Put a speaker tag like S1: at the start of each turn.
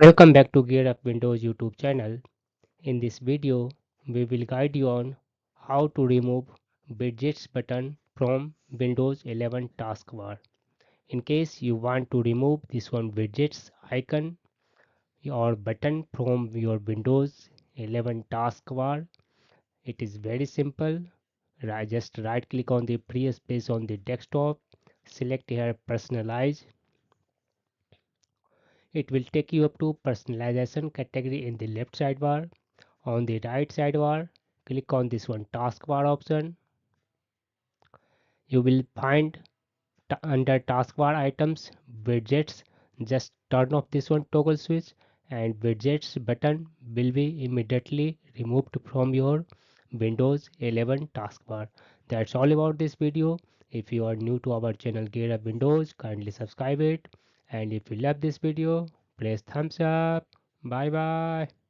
S1: Welcome back to Gear Up Windows YouTube channel. In this video, we will guide you on how to remove widgets button from Windows 11 taskbar. In case you want to remove this one widgets icon or button from your Windows 11 taskbar, it is very simple. Just right click on the free space on the desktop, select here personalize. It will take you up to personalization category in the left sidebar. On the right sidebar, click on this one taskbar option. You will find under taskbar items widgets. Just turn off this one toggle switch and widgets button will be immediately removed from your Windows 11 taskbar. That's all about this video. If you are new to our channel Gear Up Windows, kindly subscribe it. And if you love this video, press thumbs up. Bye bye.